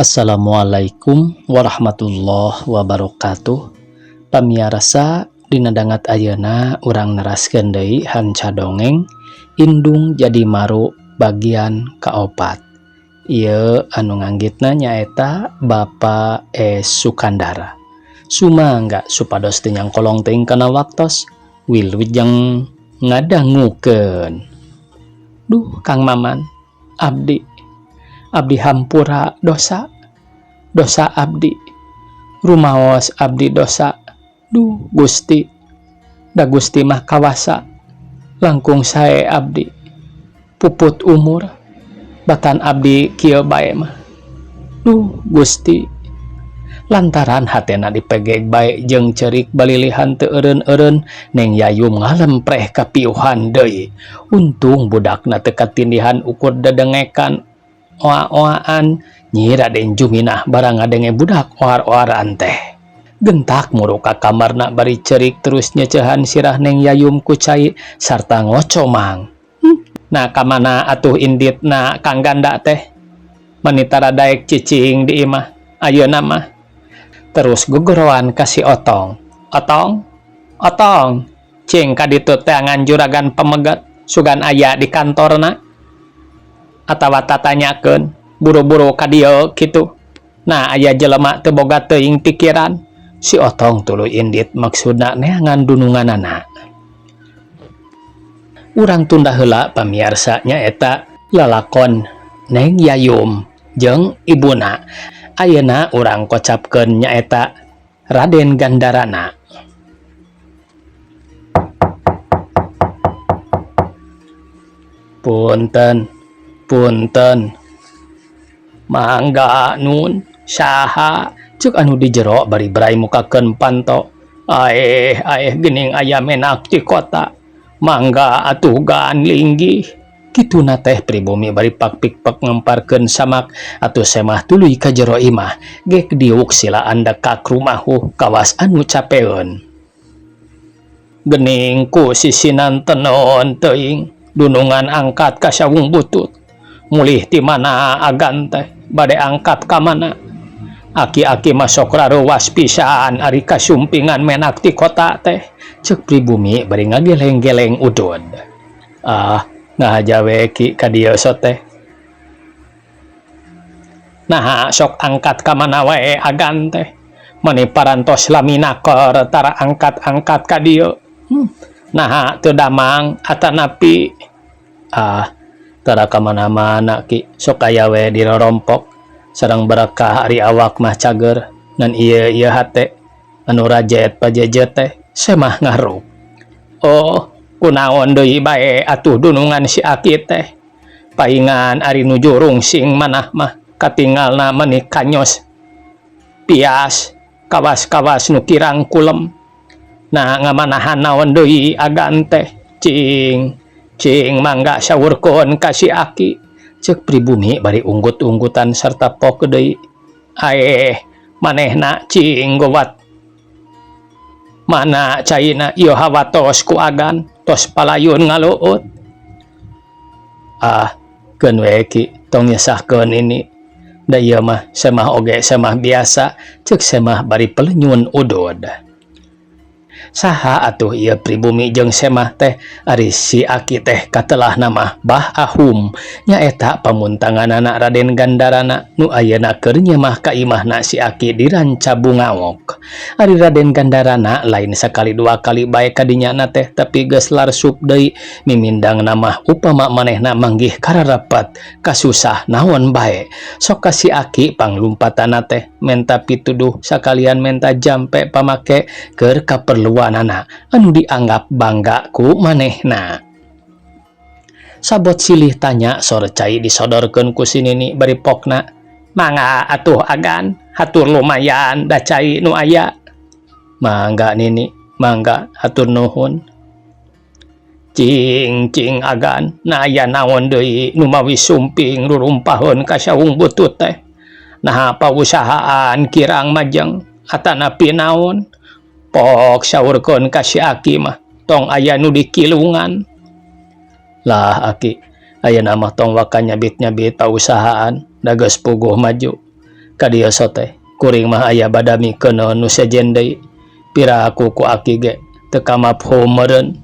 Assalamualaikum warahmatullahi wabarakatuh. Pamiarsa dina dangat ayeuna urang neraskeun deui hanca dongeng Indung Jadi Maru bagian kaopat. Ieu anu nganggitna nyaeta Bapak Sukandara. Sumangga supados teu nyangkolong teuing kana waktos wilujeng ngadangukeun. Duh Kang Maman, abdi hampura dosa abdi, rumaos abdi dosa. Duh Gusti, da Gusti mah kawasa, langkung sae abdi, puput umur, batan abdi kieu bae mah. Duh Gusti, lantaran hatena dipegeg bae jeung ceurik balilihan teu eureun-eureun, Neng Yayum ngalempreh kapiuhan deui. Untung budakna teu katindihan ukur dedengekan oa-oaan Nyi Raden Juminah barang ngadenge budak oar-oaran teh. Gentak muru ka kamarna bari ceurik terus nyecehan sirah Neng Yayum ku cai sarta ngocomang. Nah kamana atuh inditna Kang Ganda teh? Manitara daek cicing di imah ayeuna mah. Terus gogorowan ka si Otong. Otong, cing ka ditu teh ngan juragan pemegat sugan aya di kantorna. Atawa tatanyakeun buru-buru ka dieu kitu. Nah aya jelema teu boga teuing pikiran. Si Otong tuluy indit maksudna neangan dununganana. Urang tunda heula pamiarsa nyaeta lalakon Neng Yayum jeung ibuna. Ayeuna urang kocapkeun nyaeta Raden Gandarana. Punten, mangga nun, saha, cek anu di jero bari berai mukakeun panto. Aeh geuning aya menak di kota, mangga atuh gaan linggih. Kituna teh pribumi bari pakpik-pak ngemparkeun samak atuh semah tuluy ka jero imah, ge diuk sila anda ka rumahu kawas anu capeun. Geuning ku sisinan tenon teuing dunungan angkat ka sawung butut. Mulih ti mana agan teh bade angkat ka mana? Aki-aki masok raruwas pisan ari kasumpingan menak ti kota teh. Ceuk pribumi bari ngageleng-geleng udud. Ngahaja we ki ka dieu teh. Nah sok angkat ka mana wae agan teh. Mani parantos laminaker tara angkat-angkat ka dieu. Nah teu damang atanapi tara ka mana-mana ki sok aya we dirorompok sareng berkah ari awak mah cager ngan ieu hate anu rajet pajejet teh semah ngaruk. Oh kunaon deui bae atuh dunungan si Aki teh paingan ari nuju rungsing manah mah katinggalna meuni kanyos pias kawas-kawas nu kirang kulem. Nah ngamanahan naon deui agan teh cing mangga saurkeun ka si Aki. Ceuk pribumi bari unggut-unggutan sarta pok deui. Manehna cing gowat. Mana caina ieu hawatos ku agan tos palayun ngaluut. Keun we ki tong nyesahkeun ini. Da ieu mah semah oge semah biasa, ceuk semah bari pelenyun udud. Saha atuh ieu pribumi jeung semah teh ari si Aki teh katelah nama Bah Ahum nyaeta pamuntanganana Raden Gandarana nu ayeuna keur nyemah ka imahna si Aki di Ranca Bungawok. Ari Raden Gandarana lain sakali dua kali bae kadinyana teh tapi geus larsup deui mimindang nama upama manehna manggih kararepet kasusah naon bae sok ka si Aki panglumpatana teh menta pituduh sakalian menta jampe pamake keur kaperluan anak anu dianggap bangga ku manehna. Sabot silih tanya sore cai disodorkeun ku si Nini bari pokna. Mangga atuh agan, hatur lumayan da cai nu aya. Mangga Nini, mangga hatur nuhun. Cing agan, na aya naon deui nu mawi sumping rurumpaheun ka sawung butut teh. Nah pausahaan kirang majeng atanapi naon? Pok saurkeun ka si Aki mah tong aya nu dikilungan. Lah Aki, ayeuna mah tong waka nyabit-nyabit pausahaan da geus puguh maju. Kadieu sote kuring mah aya badami keun nu sejen deui pira aku ku aki ge teu kamapho meureun.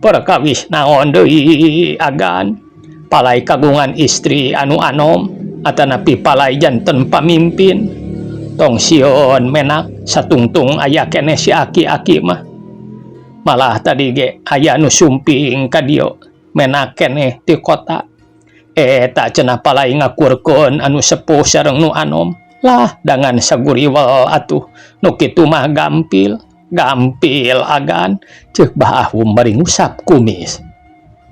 Perkawis naon deui agan palai kagungan istri anu anom atanapi palai janten pamimpin tong sieun menak satungtung aya keneh si aki-aki mah malah tadi ge aya nu sumping ka dieu menak keneh ti kota tak cenah palai ngakurkeun anu sepuh sareng nu anom lah dengan saguriwel atuh nu kitu mah gampil agan ceuk Ahum bari ngusap kumis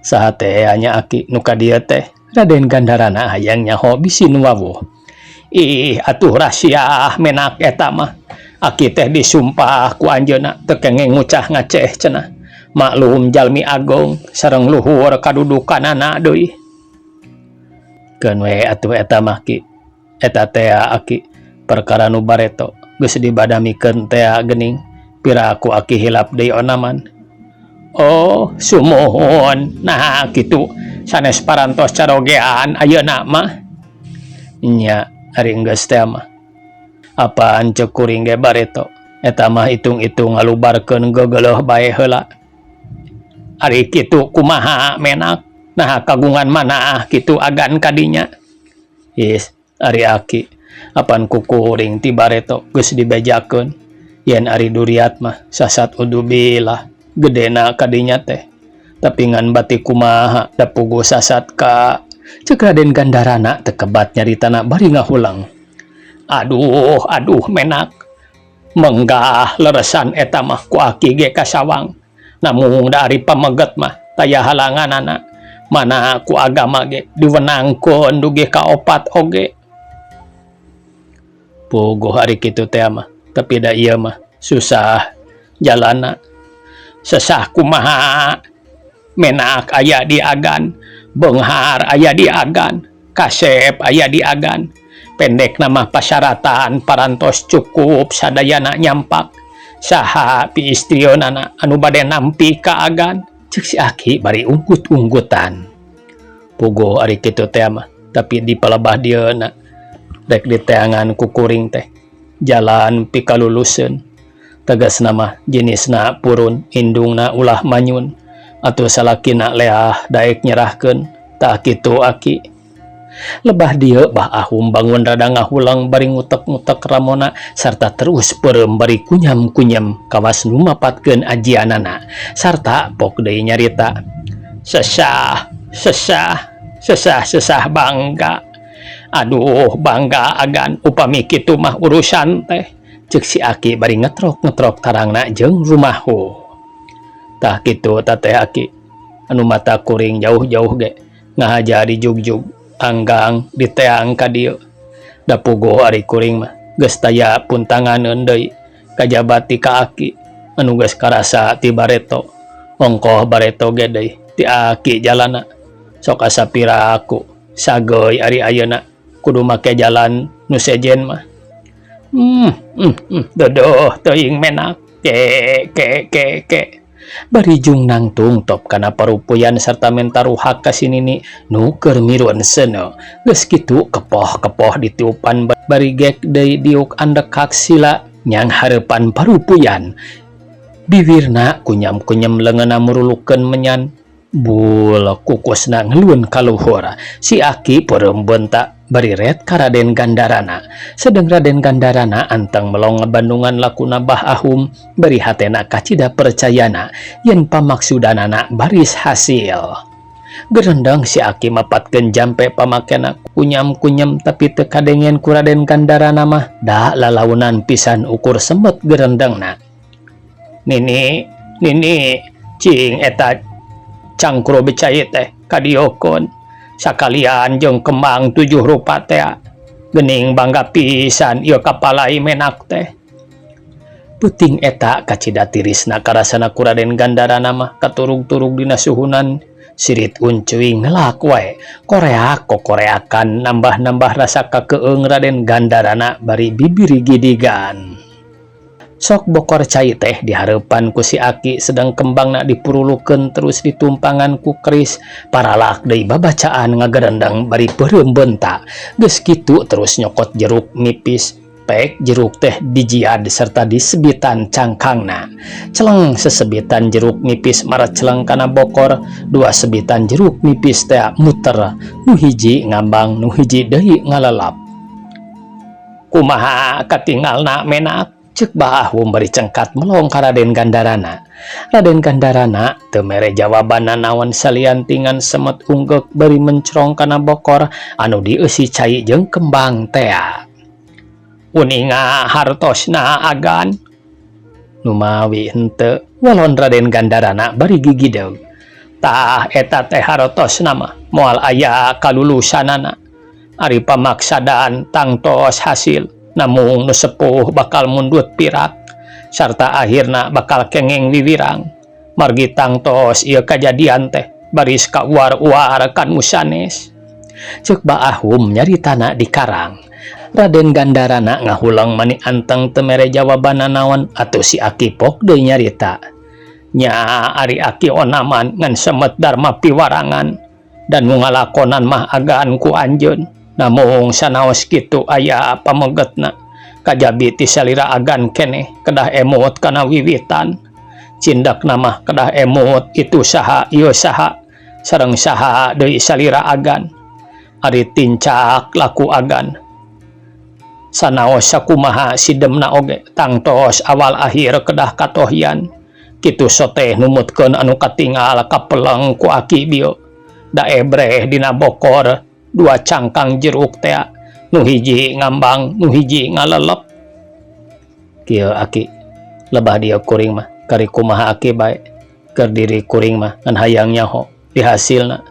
saha teh anya aki nu ka dieu teh Raden Gandarana hayang nyaho bisi nu wawuh. Atuh rahasia menak eta mah aki teh disumpah ku anjeunna teu kenging ngucah ngaceh cenah maklum jalmi agung sareng luhur kadudukanana deui. Keun we atuh eta mah ki eta teh aki perkara nu bareto geus dibadamikeun teh geuning pira aku aki hilap deui onaman. Oh sumuhun nah kitu sanes parantos carogean ayeuna mah nya ari geus teh mah apaan ceuk kuring ge bareto eta mah itung-itung ngalubarkeun gegeleuh bae heula ari kitu kumaha menak nah kagungan mana kitu agan kadinya ari aki apan kukuring ti bareto geus dibejakeun yen ari duriat mah sasat udubillah gedena kadinya teh tapi ngan batik kumaha da puguh sasat ka ceuk Raden Gandarana teu kebat nyaritana bari ngahulang. Aduh menak menggah leresan eta mah ku aki ge kasawang namun da ari pameget mah taya halanganana mana ku agama ge diwenangkeun dugi ka opat oge. Puguh ari kitu teh mah tapi da ieu mah susah jalanna sesah kumaha menak aya di agan beunghar aya di agan kasep aya di agan pendek nama pasyaratan parantos cukup sadayana nyampak saha pi istrionana anu bade nampi ka agan ceuk si aki bari unggut-unggutan. Puguh ari kitu teh mah tapi di palebah dieuna rek diteangan ku kuring teh jalan pikaluluseun tegasna mah jenisna purun indungna ulah manyun atuh salakina leah daek nyerahkeun tah kitu aki lebah dieu Ahum bangun rada ngahulang bari ngutek-ngutek ramona sarta terus peureum bari kunyam-kunyam kawas nu mapatkeun ajianana sarta pok deui nyarita sesah bangga. Aduh bangga agan upami kitu mah urusan teh ceuk si aki bari ngetrok tarangna jeung rumahu. Tah kitu teh aki anu mata kuring jauh-jauh ge ngahaja di jugjug anggang di teang ka dieu da puguh ari kuring mah geus taya puntanganeun deui kajabati ka aki anu geus karasa ti bareto ongkoh bareto ge deui ti aki jalana sok asapira aku sagoy ari ayeuna kudu make jalan nu sejen mah. Dodoh teuing menak ke bari jung nangtung top kana parupuyan sarta mentaruhak ka sinini nu keur miruan seuneu geus kitu kepoh ditiupan bari gek deui diuk andekak sila nyang hareupan parupuyan bibirna kunyam-kunyam leungeunna murulukeun menyan bul kukusna ngelueun ka luhur si aki peureum beuntak bari ret ka Raden Gandarana sedeng Raden Gandarana anteng melong ngabandungan lakuna Ahum bari hatena kacida percayana yen pamaksudanana baris hasil. Gerendang si aki mapatkeun jampe pamakena kunyam-kunyam tapi teu kadengen ku Raden Gandarana mah da lalaunan pisan ukur sembet gerendangna. Nini cing eta cangkro becai teh kadiokon sakalian jeung kembang 7 rupa teh geuning bangga pisan ieu kapalai menak teh. Puting eta kacida tirisna karasana ku Raden Gandarana mah katurug-turug dina suhunan sirit uncuy ngelak wae koreakan nambah-nambah rasa kakeueung Raden Gandarana bari bibir gidigan. Sok bokor cai teh di harapan ku si Aki sedang kembangna dipurulukeun terus ditumpangan ku keris paralak deui babacaan ngagerendang bari peureum beunta geus kitu terus nyokot jeruk nipis pek jeruk teh dijiad serta disebitan cangkangna celeng sesebitan jeruk nipis maraceleng kana bokor dua sebitan jeruk nipis teh muter nu hiji ngambang nu hiji deui ngalalap kumaha katingalna menak cek Baah beri cengkat melong ka Raden Gandarana. Raden Gandarana teu mere jawabanna naon salian tingan semet unggek beri mencrong kana bokor anu dieusi cai jeung kembang tea. Uninga hartosna agan numawi henteu walon Raden Gandarana bari gigi deug. Tah eta teh hartosna mah moal aya kalulusanana. Ari pamaksadaan tangtos hasil namun nu sepuh bakal mundut pirak sarta akhirna bakal kengeng wiwirang margi tangtos ieu kajadian teh baris kauar-uar kan sanes ceuk Baah nyaritana di karang. Raden Gandarana ngahulang mani anteng teu mere jawabanna naon atuh si Aki pok deui nyarita nya ari Aki onaman ngan semet darma piwarangan dan nu ngalakonan mah agaan ku anjeun. Namung sanaos kitu aya pamegetna kajabi ti salira agan keneh kedah emut kana wiwitan cindakna mah kedah emut itu saha ieu saha sareng saha deui salira agan ari tincak laku agan sanaos sakumaha sidemna oge tangtos awal akhir kedah katohian kitu soteh numutkeun anu katingal kapeleng ku Aki bieu da ebreh dina bokor dua cangkang jeruk teh nu hiji ngambang nu hiji ngalelep kieu Aki lebah dia kuring mah kari kumaha Aki bae keur diri kuring mah ngan hayang nyaho di hasilna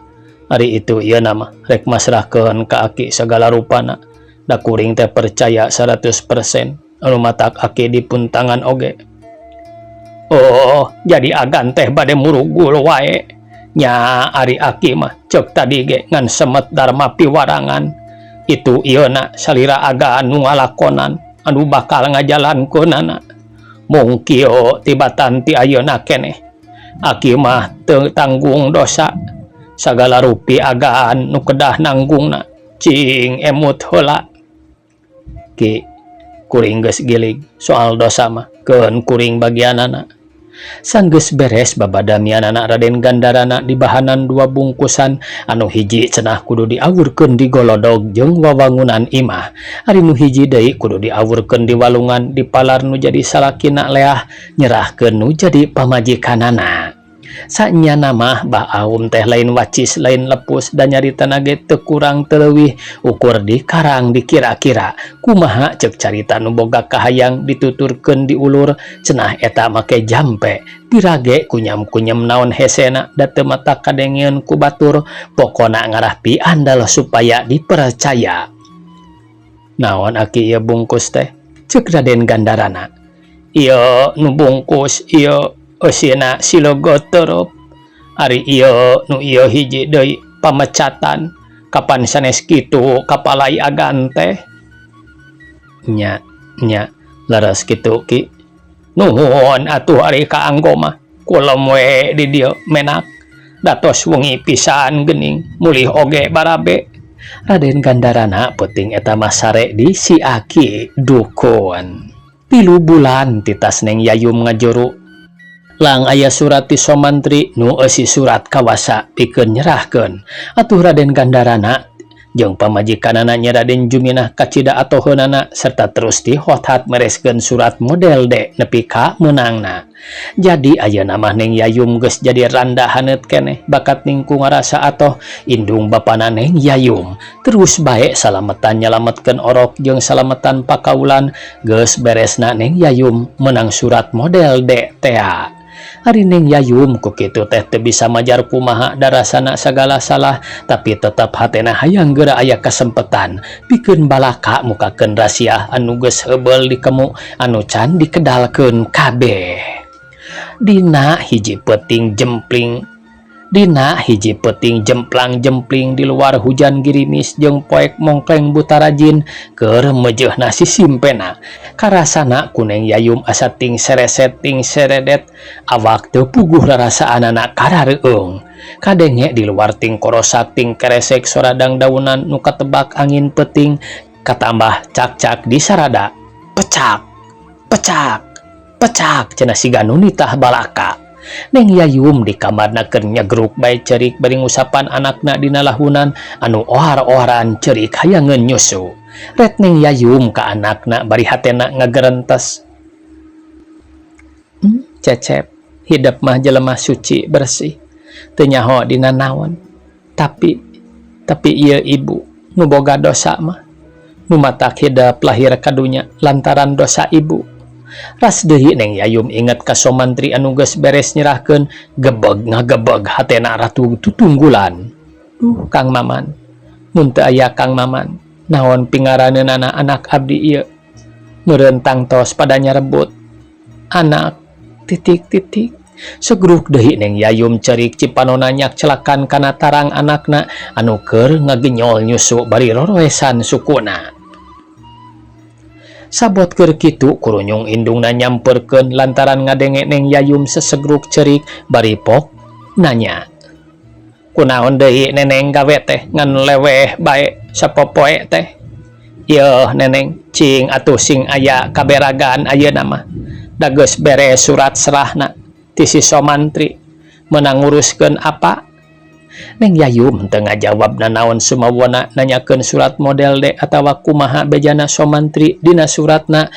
ari itu ieu nama rek masrahkeun ka Aki segala rupana da kuring teh percaya 100% anu matak Aki dipun tangan oge. Oh jadi agan teh bade murugul wae nya ari Aki mah cek tadi ge ngan semet darma piwarangan itu ieuna salira agaan nu ngalakonan anu bakal ngajalankeunana mung kieu tibatan ti ayeuna keneh Aki mah teu tanggung dosa sagala rupi agaan nu kedah nanggungna cing emut heula ki kuring geus gilig soal dosa mah keun kuring bagianana. Sanggeus beres babadamianana Raden Gandarana di bahanan dua bungkusan anu hiji cenah kudu diawurkeun di golodog jeung wawangunan imah ari nu hiji deui kudu diawurkeun di walungan di palar nu jadi salakina leah nyerahkeun nu jadi pamajikanana. Sanyana mah Baahum teh lain wacis lain lepus dan nyaritana ge teu kurang teu leuwih ukur di karang dikira-kira kumaha ceuk carita nu boga kahayang dituturkeun di ulur cenah eta make jampe dirage kunyam-kunyam naon hesena da teu mata kadengieun ku batur pokona ngarah pi andal supaya dipercaya. Naon Aki ieu bungkus teh ceuk Raden Gandarana. Ieu nu bungkus ieu osina silogotorop ari ieu nu ieu hiji deui pamecatan kapan sanes kitu kapalai agan teh nya laras kitu Ki nuhun atuh ari kaanggo mah kulem we di dieu menak datos wengi pisan geuning mulih oge barabe. Raden Gandarana peuting eta mah sare di si Aki dukun 3 bulan titas Neng Yayum ngajuru lang aya surat ti Somantri nu eusi surat kawasa pikeun nyerahkeun atuh Raden Gandarana jeung pamajikanana nya Raden Juminah kacida atoheunana serta terus dihotat mereskeun surat model D nepi ka meunangna. Jadi ayeuna mah Neng Yayum geus jadi randa haneut keneh bakat ningku ngarasa atoh indung bapana Neng Yayum terus bae salametan nyalametkeun orok jeung salametan pakaulan geus beresna Neng Yayum menang surat model D tea. Hari Neng Yayum ku kitu teh teu bisa majar kumaha darasana sagala salah tapi tetap hatena hayang geura aya kasempetan pikeun balaka mukakeun rahasia anu geus heubeul dikemu anu can dikedalkeun kabeh. Dina hiji peuting jempling Dina hiji peting jemplang-jempling di luar hujan girimis jeung poek mongkleng buta rajin keur mejeuh nasi simpena. Karasana kuneng Yayum asa ting sereset ting seredet awak teu puguh rarasaanana karareueung. Kadenge di luar ting korosak ting keresek soradang daunan nu katebak angin peting katambah cak-cak di sarada. Pecak, pecak, pecak cenah siga nu nitah balaka. Neng Yayum di kamarna keur nyegruk bae cerik bari ngusapan anakna dina lahunan anu ohar-oharan cerik hayangeun nyusu. Ret Neng Yayum ka anakna bari hatena ngagerentes. Cecep, hidup mah jelema suci bersih. Teu nyaho dina naon. Tapi ieu ibu nu boga dosa mah. Nu matak hidup lahir ka dunya lantaran dosa ibu. Ras deui Neng Yayum inget ka somantri anu geus beres nyerahkeun gebeg ngagebeg hatena ratu tutunggulan. Kang Maman, mun teu aya Kang Maman, naon pingaraneunana anak abdi ieu? Meureun tangtos pada nyarebut. Anak titik-titik. Segruk deui Neng Yayum cerik cipanonna nyak celakan kana tarang anakna anu keur ngagenyol nyusu bari roroesan sukuna. Sabot keur kitu kurunyung indungna nyamperkeun lantaran ngadenge Neng Yayum sesegruk cerik bari pok nanya. Kunaon deui neneng gawe teh ngan leweh bae sapopoe teh? Yeuh neneng, cing atuh sing aya kaberagaan ayeuna mah. Da geus beres surat serahna ti si somantri meunang nguruskeun apa? Neng Yayum teu ngajawab nanaon sumawana nanyakeun surat model de atawa kumaha bejana somantri dina suratna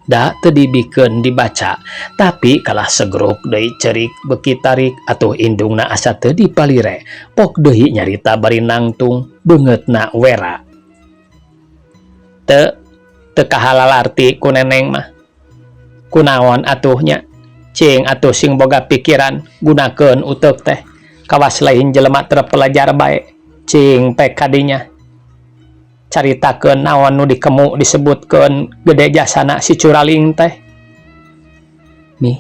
da teu dibikeun dibaca. Tapi kalah segruk deui cerik beuki tarik atuh indungna asa teu dipalire. Pok deui nyarita bari nangtung beungeutna wera. Teu kahalal arti ku neneng mah. Kunaon atuhnya? Cing atuh sing boga pikiran gunakeun uteuk teh. Kawas lain jelema terpelajar bae cing pek kadinya caritakeun naon nu dikemu disebutkeun gede jasana si curaling teh. Mi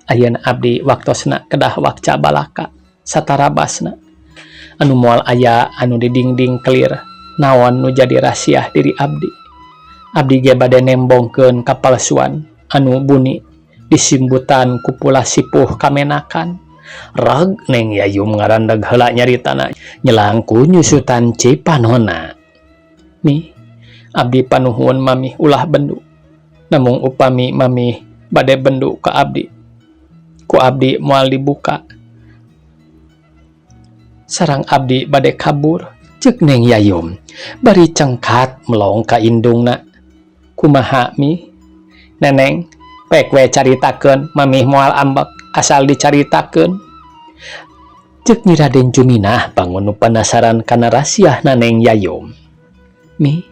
ayeuna abdi waktosna kedah wakca balaka satarabasna anu moal aya anu di dingding kelir naon nu jadi rahasia diri abdi. Abdi ge bade nembongkeun kapalsuan anu buni disimbutan ku pula sipuh kamenakan. Reg Neng Yayum ngarandeg heula nyaritana nyelangku nyusutan cipanonna. Mi, abdi panuhun mami ulah bendu. Namung upami mami bade bendu ka abdi. Ku abdi moal dibuka. Sarang abdi bade kabur, ceuk Neng Yayum. Bari cengkat melong ka indungna. Kumaha mi? Neneng, pek we caritakeun mami moal ambek. Asal dicaritakeun. Ceuk Nyi Raden Juminah bangun nu penasaran kana rasiahna Neng Yayum. Mi,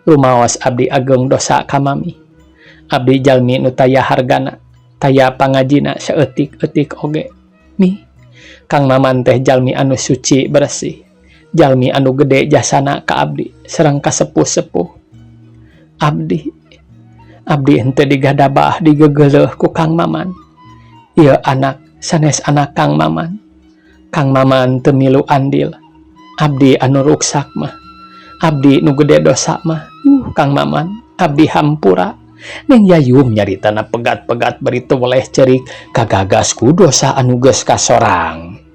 rumaos abdi ageng dosa ka mami. Abdi jalmi nu taya hargana, taya pangajina saeutik-eutik oge. Mi, Kang Maman teh jalmi anu suci bersih. Jalmi anu gede jasana ka abdi sareng ka sepuh-sepuh. Abdi henteu digadabah digegeuleuh ku Kang Maman. Ieu anak sanes anak Kang Maman. Kang Maman teu milu andil. Abdi anu ruksak mah. Abdi nu gede dosa mah. Kang Maman, abdi hampura. Neng Yayum nyaritana pegat-pegat bari teu weleh cerik kagagas ku dosa anu geus kasorang.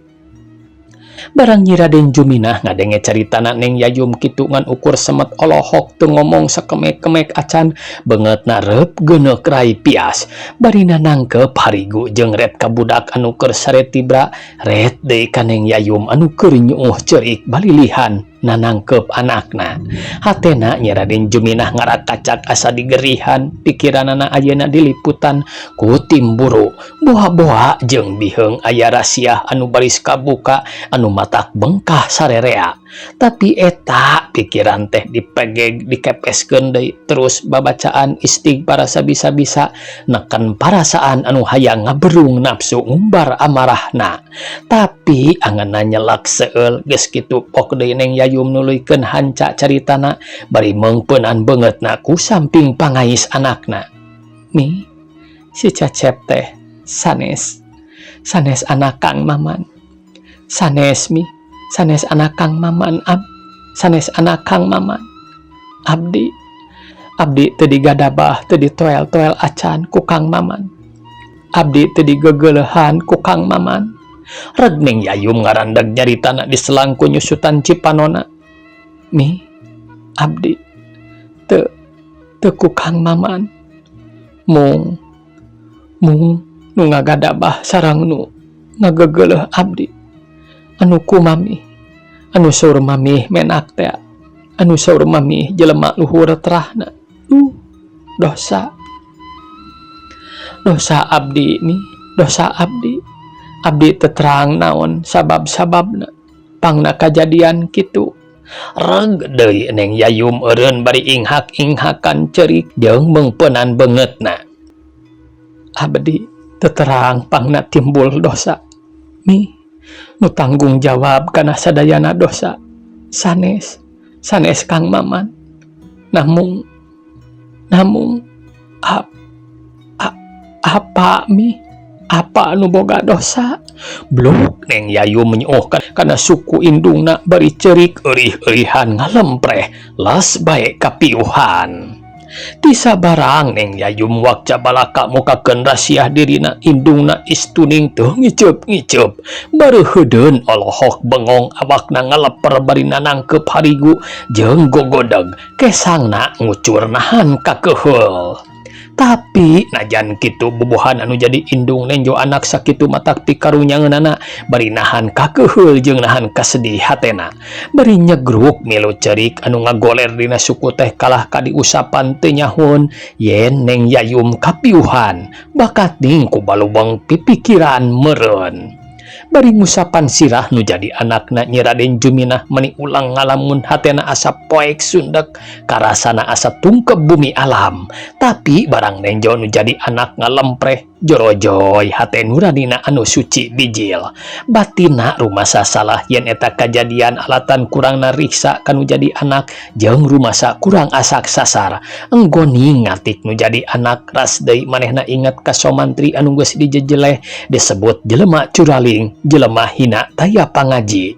Barang Nyi Raden Juminah ngadenge caritana Neng Yayum kitu ngan ukur semet olohok teu ngomong sakemek-kemek acan beungeutna reup geuneuk rai pias. Bari nangkep harigu jeung ret ka budak anu keur sare tibra ret deui ka Neng Yayum anu keur nyuuh cerik balilihan nanangkep anakna. Hatena Nyi Raden Juminah ngarakacak asa digerihan pikiranana ayeuna diliputan ku timburu boha-boha jeung biheung aya rasiah anu baris kabuka anu matak bengkah sarerea. Tapi eta pikiran teh dipegeg dikepeskeun deui terus babacaan istighfar sabisa-bisa neken parasaan anu hayang ngaberung nafsu ngumbar amarahna. Tapi anganna nyelak seueul geus kitu pok deui Neng Yayum nuluykeun hanca caritana bari meungpeunan beungeutna ku samping pangais anakna. Mi, si Cecep teh sanes anak Kang Maman. sanes mi, sanes anak Kang Maman sanes anak Kang Maman. Abdi teu digadabah, teu ditoel-toel acan ku Kang Maman. Abdi teu digegeulehan ku Kang Maman. Reg Neng Yayum ngarandag nyaritana diselang ku nyusutan Cipanona. Mi, abdi teu ku Kang Maman. Mung nu ngagadabah sareng nu ngagegeuleuh abdi. Anu ku mami, anu saur mami menak teh, anu saur mami jelema luhur terahna. Dosa abdi mi, dosa abdi. Abdi teu terang naon sabab-sababna pangna kajadian kitu. Reg deui Neng Yayum eureun bari inghak-inghakan ceurik jeung beungpeunan beungeutna. Abdi teu terang pangna timbul dosa. Mi, nu tanggung jawab kana sadayana dosa sanes Kang Maman. Namung apa mi? Apa anu boga dosa? Bluk Neng Yayum menyuohkan kana suku indungna bari ceurik eurih-eurihan ngalempreh las bae kapiuhan. Ti sabarang Neng Yayum wakca balaka mukakeun rasiah dirina indungna istuning teu ngiceup-ngiceup. Bareuheudeun olohok bengong awakna ngaleper bari nanangkeup harigu jeung gogodeg kesangna ngucur nahan kakeheul. Tapi najan kitu bubuhan anu jadi indung nenjo anak sakitu matak pikarunyangeunana bari nahan kakeheul jeung nahan kasedih hatena. Bari nyegruk milu ceurik anu ngagoler dina suku teh kalah ka diusapan teu nyahun yen Neng Yayum kapiuhan bakat ning ku balubeng pipikiran meureun. Bari ngusapan sirah nu jadi anakna Nyi Raden Juminah meuni ulang ngalamun hatena asa poek sundek karasana asa tungkep bumi alam. Tapi barang nenjo nu jadi anak ngalempreh jorojoy hate nuranina anu suci bijil. Batina rumasa salah yen eta kajadian alatan kurang nariksa kanu jadi anak jeung rumasa kurang asak sasar. Enggoni ngatik nu jadi anak ras deui manehna inget ka somantri anu geus dijejeleh disebut jelema curaling, jelema hina taya pangaji.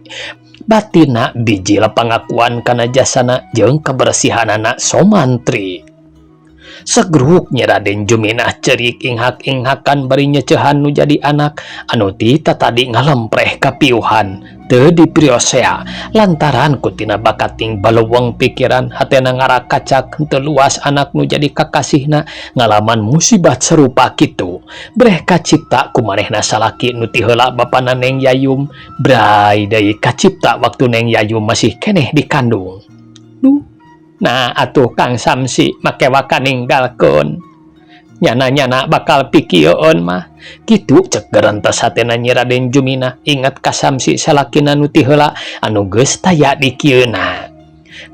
Batina bijil pangakuan kana jasana jeung kabersihanana somantri. Segruk Nyi Raden Juminah ceurik inghak-inghakan bari nyecehan nu jadi anak anu ti tadi ngalempreh kapiuhan teu dipriosea lantaran kutina bakating baleuweung pikiran hatena ngarakacak henteu luas anak nu jadi kakasihna ngalaman musibat serupa kitu. Breh kacipta ku manehna salaki nu ti heula bapana Neng Yayum, bray deui kacipta waktu Neng Yayum masih keneh dikandung. Nah atuh Kang Samsi make waka ninggalkeun. Nyana-nyana bakal pikieun mah. Kitu cek gerentos hatena Nyi Raden Juminah inget ka Samsi salakina nu ti heula anu geus taya di kieuna.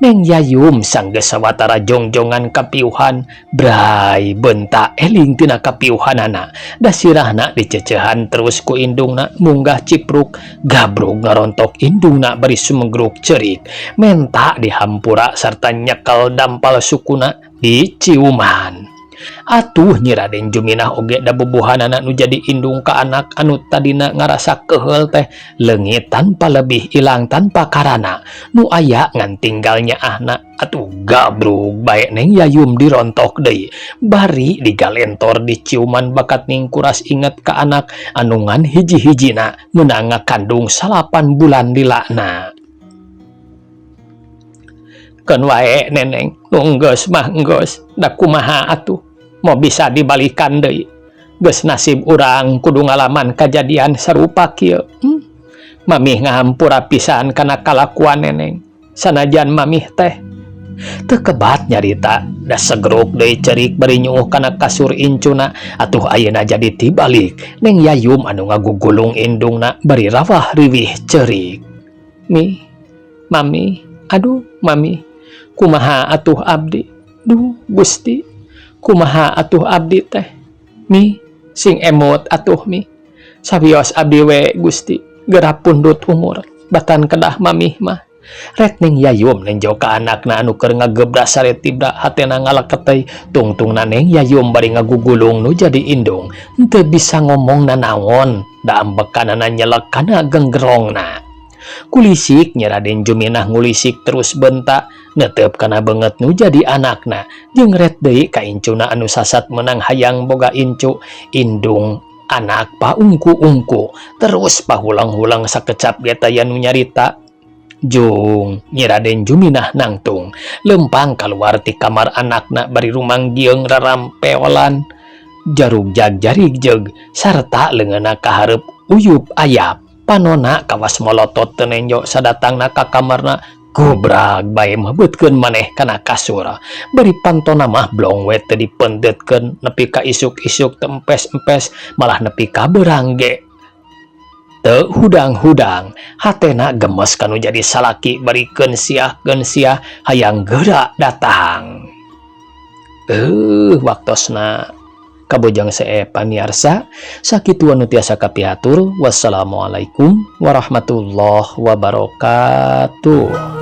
Neng Yayum sanggeus sawatara jongjongan kapiuhan, bray beunta eling tina kapiuhanana. Da sirahna dicecehan terus ku indungna munggah cipruk, gabrug ngarontok indungna bari sumegruk ceurik, menta dihampura sarta nyekel dampal sukuna di ciuman. Atuh Nyi Raden Juminah oge da bubuhanana nu jadi indung ka anak anu tadina ngarasa keheul teh leungit tanpa lebih ilang tanpa karana nu aya ngan tinggal nyaahna. Atuh gabrug bae Neng Yayum dirontok deui bari digalentor di ciuman bakat ning kuras inget ka anak anu ngan hiji-hijina meunang ngakandung 8 bulan dilana. Keun wae Neneng nu geus mah geus da kumaha atuh mau bisa dibalikan deui. Geus nasib urang kudu ngalaman kajadian sarupa kieu. Mamih ngahampura pisan kana kalakuan Neneng. Sanajan mamih teh teu kebat nyarita da segruk deui ceurik bari nyuuh kana kasur incuna. Atuh ayeuna jadi tibalik Neng Yayum anu ngagugulung indungna bari rawah riwih ceurik. Mi, mami, aduh mami, kumaha atuh abdi? Duh Gusti, kumaha atuh abdi teh? Mi, sing emot atuh mi. Sabios abdi we Gusti, geura pundut umur, batan kedah mamih mah. Retning Yayum nenjo ka anakna anu keur ngagebrak sare tibra hatena ngalaketei tungtungna neng Yayum bari ngagugulung nu jadi indung teu bisa ngomong nanaon da ambekanana nyelek kana genggerongna. Kulisik nya Raden Juminah ngulisik terus bentak netep kana banget nu jadi anakna jeung ret deui ka incuna anu sasat menang hayang boga incu indung anak paungku-ungku terus pahulang-hulang sakecap getaya nu nyarita. Jung Nyi Raden Juminah nangtung lempang keluar ti kamar anakna bari rumanggieng rarampeolan jarug jag-jarig jeg sarta leungeunna kahareup uyup ayap. Panona kawas molotot teu nenjo sadatangna ka kamarna gobrak bae meubeutkeun maneh kana kasur bari pantona mah blong we teu dipeundetkeun nepi ka isuk-isuk teu empes-empes malah nepi ka beurang ge teu hudang-hudang hatena gemes kanu jadi salaki bari keun siah hayang geura datang. Waktosna kabojang sae paniarsa sakitu anu tiasa kapihatur. Wassalamualaikum warahmatullahi wabarakatuh.